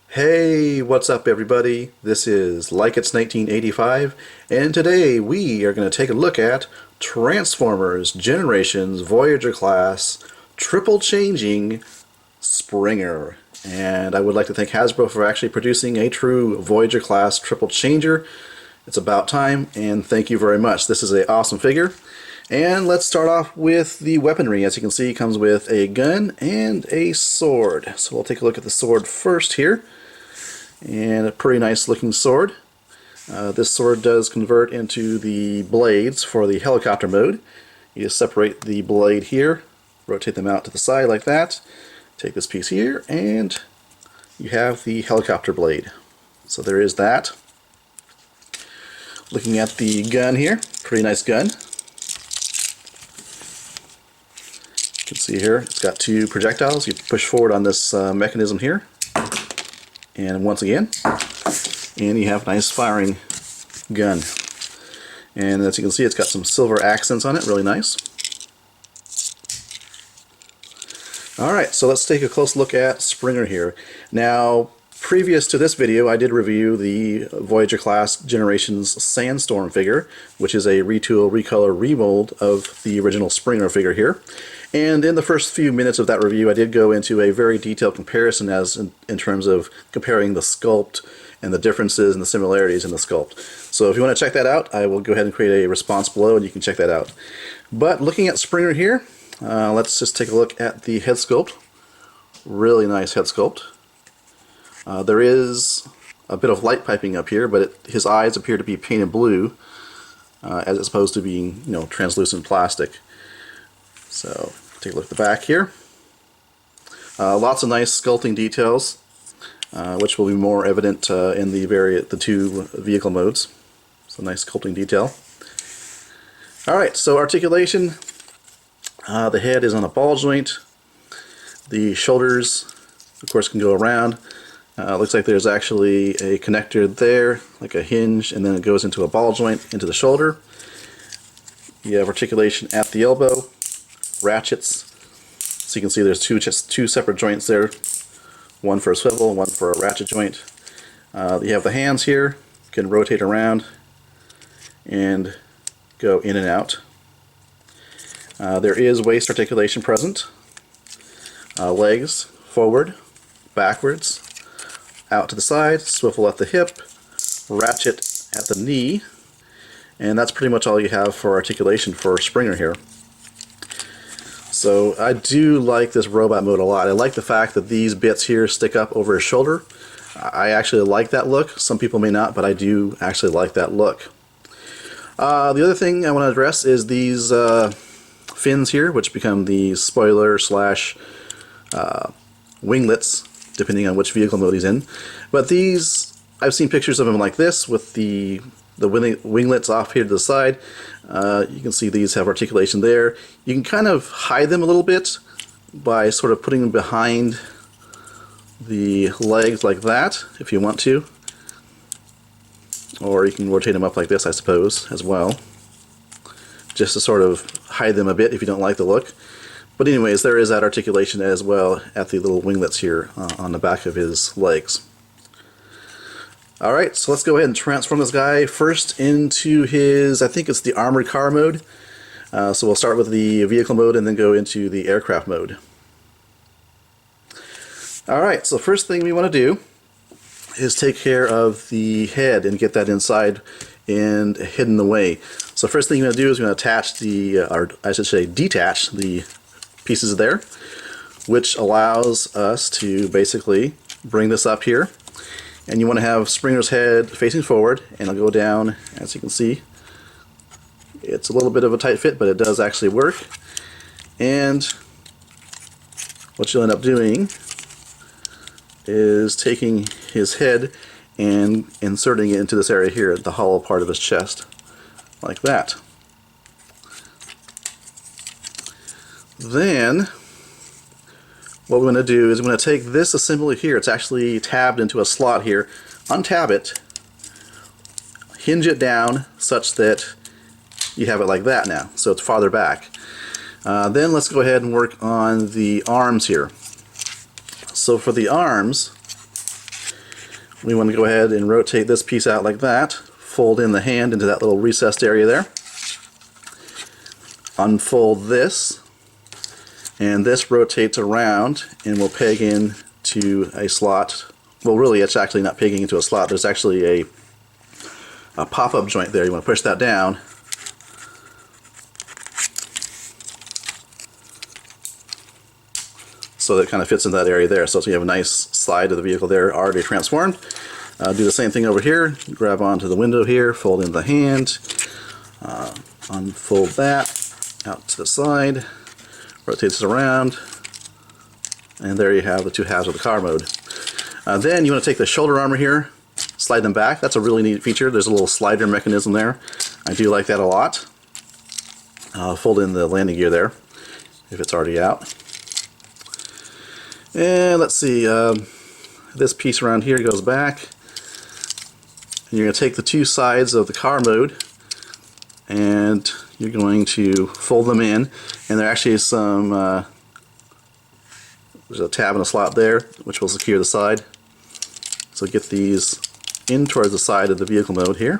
Hey, what's up everybody? This is Like It's 1985, and today we are going to take a look at Transformers Generations Voyager class triple changing Springer. And I would like to thank Hasbro for actually producing a true Voyager class triple changer. It's about time, and thank you very much. This is an awesome figure. And let's start off with the weaponry. As you can see, it comes with a gun and a sword. So we'll take a look at the sword first here. And a pretty nice looking sword. This sword does convert into the blades for the helicopter mode. You just separate the blade here, rotate them out to the side like that, take this piece here, and you have the helicopter blade. So there is that. Looking at the gun here, pretty nice gun. You can see here it's got two projectiles. You push forward on this mechanism here, and once again, and you have a nice firing gun. And as you can see, it's got some silver accents on it, really nice. Alright, so let's take a close look at Springer here. Now, previous to this video, I did review the Voyager class Generations Sandstorm figure, which is a retool, recolor, remold of the original Springer figure here. And in the first few minutes of that review, I did go into a very detailed comparison in terms of comparing the sculpt and the differences and the similarities in the sculpt. So if you want to check that out, I will go ahead and create a response below and you can check that out. But looking at Springer here, let's just take a look at the head sculpt. Really nice head sculpt. There is a bit of light piping up here, but his eyes appear to be painted blue as opposed to being, translucent plastic. So take a look at the back here. Lots of nice sculpting details, which will be more evident in the two vehicle modes. So nice sculpting detail. Alright, so articulation. The head is on a ball joint. The shoulders, of course, can go around. Looks like there's actually a connector there, like a hinge, and then it goes into a ball joint into the shoulder. You have articulation at the elbow. Ratchets, so you can see there's two separate joints there, one for a swivel and one for a ratchet joint. You have the hands here, you can rotate around and go in and out. There is waist articulation present. Legs forward, backwards, out to the side, swivel at the hip, ratchet at the knee, and that's pretty much all you have for articulation for Springer here. So I do like this robot mode a lot. I like the fact that these bits here stick up over his shoulder. I actually like that look. Some people may not, but I do actually like that look. The other thing I want to address is these fins here, which become the spoiler slash winglets, depending on which vehicle mode he's in. But these, I've seen pictures of them like this with the winglets off here to the side. You can see these have articulation there. You can kind of hide them a little bit by sort of putting them behind the legs like that, if you want to. Or you can rotate them up like this, I suppose, as well, just to sort of hide them a bit if you don't like the look. But anyways, there is that articulation as well at the little winglets here on the back of his legs. Alright, so let's go ahead and transform this guy first into his, I think it's the armored car mode. So we'll start with the vehicle mode and then go into the aircraft mode. Alright, so first thing we want to do is take care of the head and get that inside and hidden away. So first thing you're going to do is you're going to attach or I should say detach the pieces there, which allows us to basically bring this up here. And you want to have Springer's head facing forward, and it'll go down, as you can see. It's a little bit of a tight fit, but it does actually work. And what you'll end up doing is taking his head and inserting it into this area here, the hollow part of his chest, like that. Then what we're going to do is we're going to take this assembly here. It's actually tabbed into a slot here. Untab it, hinge it down such that you have it like that now, so it's farther back. Then let's go ahead and work on the arms here. So for the arms, we want to go ahead and rotate this piece out like that, fold in the hand into that little recessed area there, unfold this, and this rotates around and will peg in to a slot. Well, really it's actually not pegging into a slot, there's actually a pop-up joint there. You want to push that down, so that it kind of fits in that area there. So you have a nice side of the vehicle there already transformed. Do the same thing over here. Grab onto the window here, fold in the hand, unfold that out to the side, rotate this around, and there you have the two halves of the car mode. Then you want to take the shoulder armor here, slide them back. That's a really neat feature. There's a little slider mechanism there. I do like that a lot. Fold in the landing gear there if it's already out. And let's see, this piece around here goes back. And you're going to take the two sides of the car mode and you're going to fold them in. And there actually is some, there's a tab and a slot there which will secure the side. So get these in towards the side of the vehicle mode here.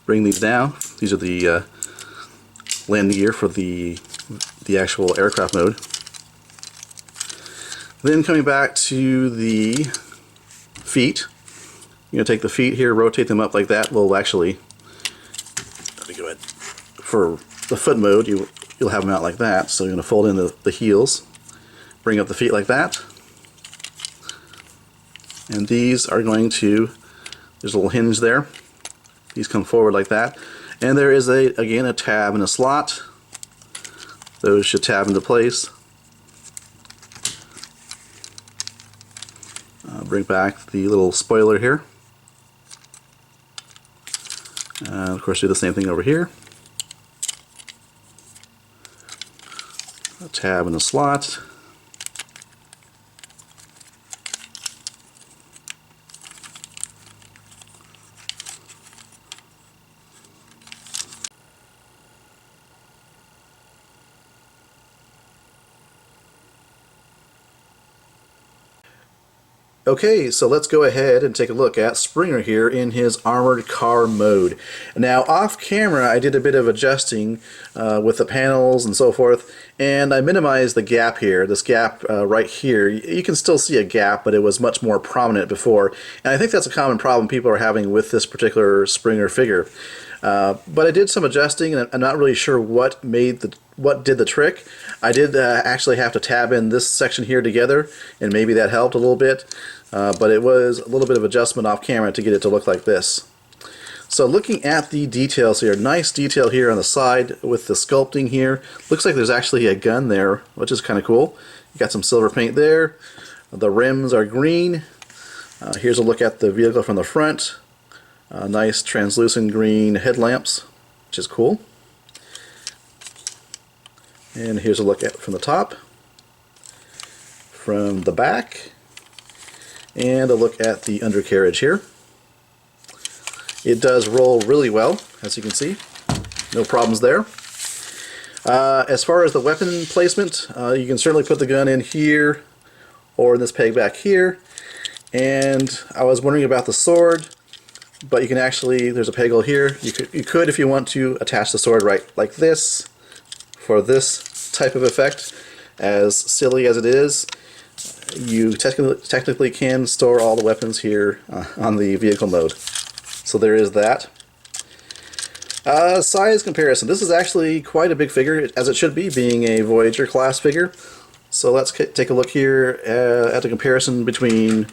Bring these down. These are the landing gear for the actual aircraft mode. Then coming back to the feet, you're going to take the feet here, rotate them up like that. Well, actually, let me go ahead. For the foot mode, you'll have them out like that. So you're going to fold in the heels, bring up the feet like that, and these are going to, there's a little hinge there. These come forward like that, and there is again a tab and a slot. Those should tab into place. Bring back the little spoiler here. Of course, do the same thing over here. A tab and a slot. Okay, so let's go ahead and take a look at Springer here in his armored car mode. Now, off camera, I did a bit of adjusting with the panels and so forth, and I minimized the gap here. This gap right here, you can still see a gap, but it was much more prominent before. And I think that's a common problem people are having with this particular Springer figure. But I did some adjusting, and I'm not really sure what did the trick. I did actually have to tab in this section here together, and maybe that helped a little bit. But it was a little bit of adjustment off camera to get it to look like this. So looking at the details here, nice detail here on the side with the sculpting here. Looks like there's actually a gun there, which is kind of cool. You got some silver paint there. The rims are green. Here's a look at the vehicle from the front. Nice translucent green headlamps, which is cool. And here's a look at it from the top, from the back, and a look at the undercarriage here. It does roll really well, as you can see. No problems there. As far as the weapon placement, you can certainly put the gun in here or in this peg back here. And I was wondering about the sword, but you can actually, there's a peg hole here. You could, if you want to, attach the sword right like this for this type of effect. As silly as it is, you technically can store all the weapons here on the vehicle mode. So there is that. Size comparison. This is actually quite a big figure, as it should be, being a Voyager class figure. So let's take a look here at the comparison between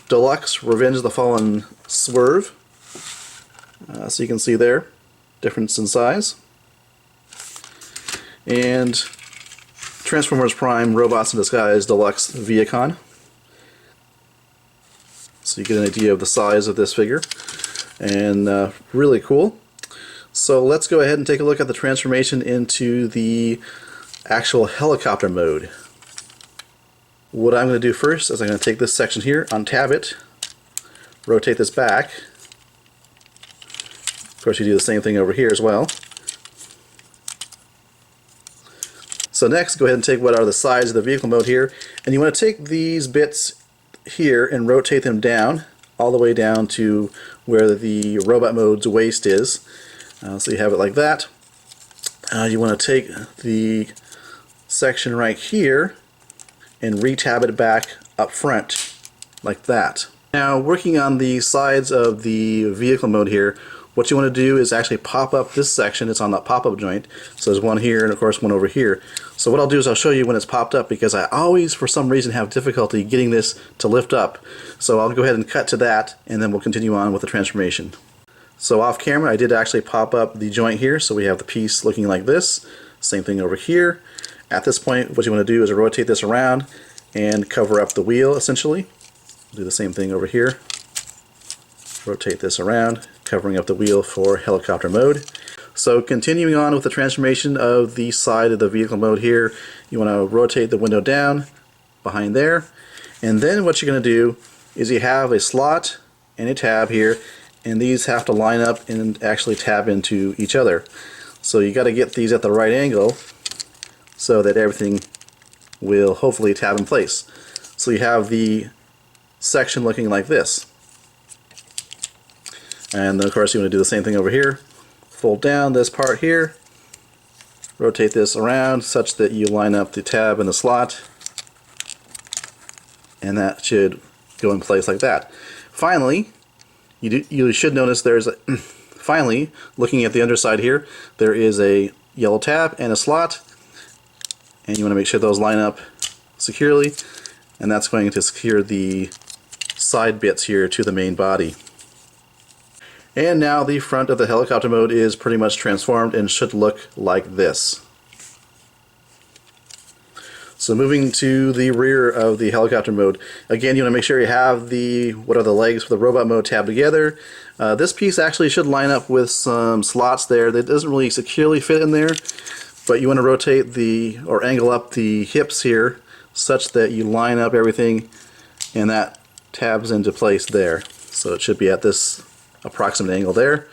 Deluxe, Revenge of the Fallen, Swerve. So you can see there, difference in size. And Transformers Prime, Robots in Disguise, Deluxe, Viacon. So you get an idea of the size of this figure. And really cool. So let's go ahead and take a look at the transformation into the actual helicopter mode. What I'm going to do first is I'm going to take this section here, untab it, rotate this back. Of course, you do the same thing over here as well. So next, go ahead and take what are the sides of the vehicle mode here, and you want to take these bits here and rotate them down, all the way down to where the robot mode's waist is. So you have it like that. You want to take the section right here and re-tab it back up front like that. Now, working on the sides of the vehicle mode here, what you want to do is actually pop up this section. It's on that pop-up joint. So there's one here and of course one over here. So what I'll do is I'll show you when it's popped up, because I always for some reason have difficulty getting this to lift up. So I'll go ahead and cut to that and then we'll continue on with the transformation. So off camera I did actually pop up the joint here, so we have the piece looking like this. Same thing over here. At this point what you want to do is rotate this around and cover up the wheel essentially. Do the same thing over here. Rotate this around, covering up the wheel for helicopter mode. So continuing on with the transformation of the side of the vehicle mode here, you want to rotate the window down behind there, and then what you're going to do is you have a slot and a tab here, and these have to line up and actually tab into each other. So you got to get these at the right angle so that everything will hopefully tab in place. So you have the section looking like this. And then of course you want to do the same thing over here. Fold down this part here, rotate this around such that you line up the tab and the slot, and that should go in place like that. Finally, you should notice there's a finally, looking at the underside here, there is a yellow tab and a slot, and you want to make sure those line up securely, and that's going to secure the side bits here to the main body. And now the front of the helicopter mode is pretty much transformed and should look like this. So moving to the rear of the helicopter mode, again you want to make sure you have the legs for the robot mode tabbed together. This piece actually should line up with some slots there that doesn't really securely fit in there, but you want to rotate or angle up the hips here such that you line up everything and that tabs into place there. So it should be at this approximate angle there.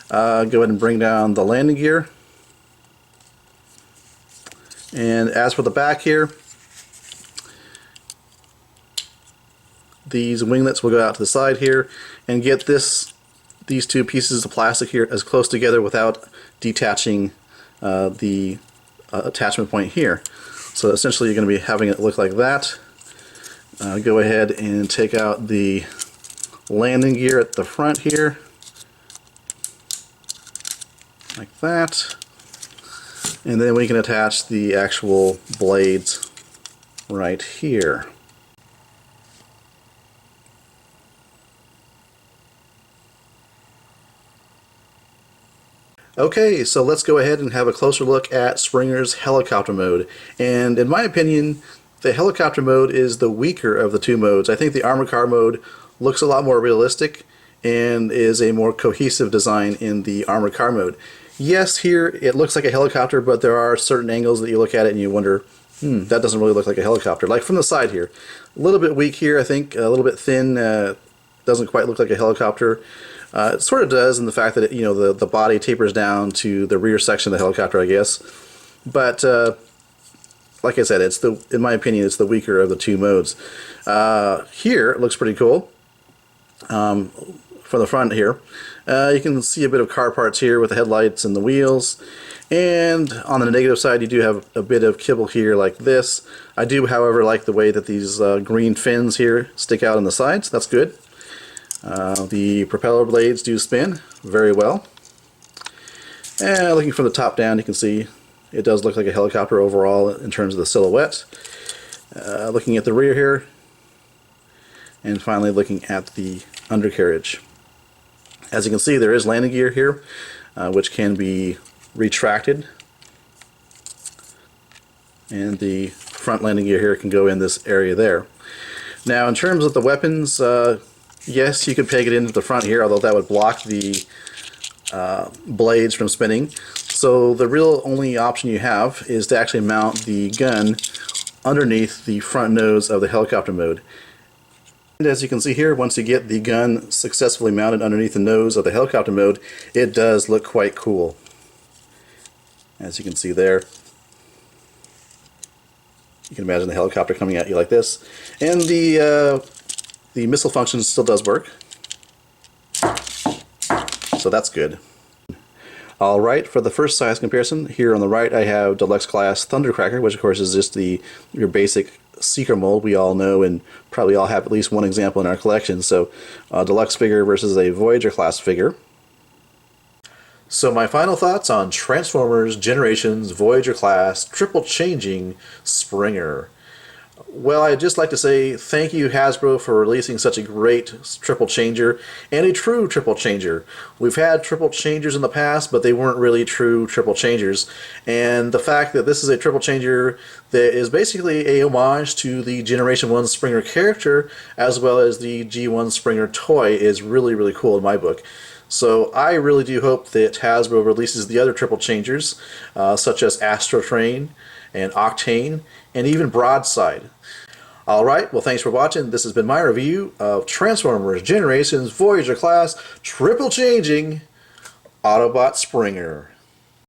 Go ahead and bring down the landing gear. And as for the back here, these winglets will go out to the side here, and get these two pieces of plastic here as close together without detaching the attachment point here. So essentially you're going to be having it look like that. Go ahead and take out the landing gear at the front here, like that, and then we can attach the actual blades right here. Okay, so let's go ahead and have a closer look at Springer's helicopter mode. And in my opinion, the helicopter mode is the weaker of the two modes. I think the armored car mode looks a lot more realistic and is a more cohesive design in the armored car mode. Yes, here it looks like a helicopter, but there are certain angles that you look at it and you wonder, that doesn't really look like a helicopter. Like from the side here, a little bit weak here, I think, a little bit thin, doesn't quite look like a helicopter. It sort of does in the fact that the body tapers down to the rear section of the helicopter, I guess. But like I said, in my opinion, it's the weaker of the two modes. Here it looks pretty cool. From the front here, you can see a bit of car parts here with the headlights and the wheels. And on the negative side, you do have a bit of kibble here like this. I do, however, like the way that these green fins here stick out on the sides. That's good. The propeller blades do spin very well. And looking from the top down, you can see it does look like a helicopter overall in terms of the silhouette. Looking at the rear here, and finally looking at the undercarriage. As you can see, there is landing gear here, which can be retracted, and the front landing gear here can go in this area there. Now, in terms of the weapons, yes, you could peg it into the front here, although that would block the blades from spinning. So the real only option you have is to actually mount the gun underneath the front nose of the helicopter mode. And as you can see here, once you get the gun successfully mounted underneath the nose of the helicopter mode, it does look quite cool, as you can see there. You can imagine the helicopter coming at you like this. And the missile function still does work. So that's good. Alright, for the first size comparison, here on the right I have Deluxe Class Thundercracker, which of course is just your basic Seeker mold we all know and probably all have at least one example in our collection. So Deluxe figure versus a Voyager class figure. So my final thoughts on Transformers Generations Voyager class triple changing Springer. Well, I'd just like to say thank you, Hasbro, for releasing such a great triple changer and a true triple changer. We've had triple changers in the past, but they weren't really true triple changers. And the fact that this is a triple changer that is basically a homage to the Generation 1 Springer character as well as the G1 Springer toy is really, really cool in my book. So I really do hope that Hasbro releases the other triple changers, such as Astro Train and Octane, and even Broadside. Alright, well thanks for watching. This has been my review of Transformers Generations Voyager class triple changing Autobot Springer.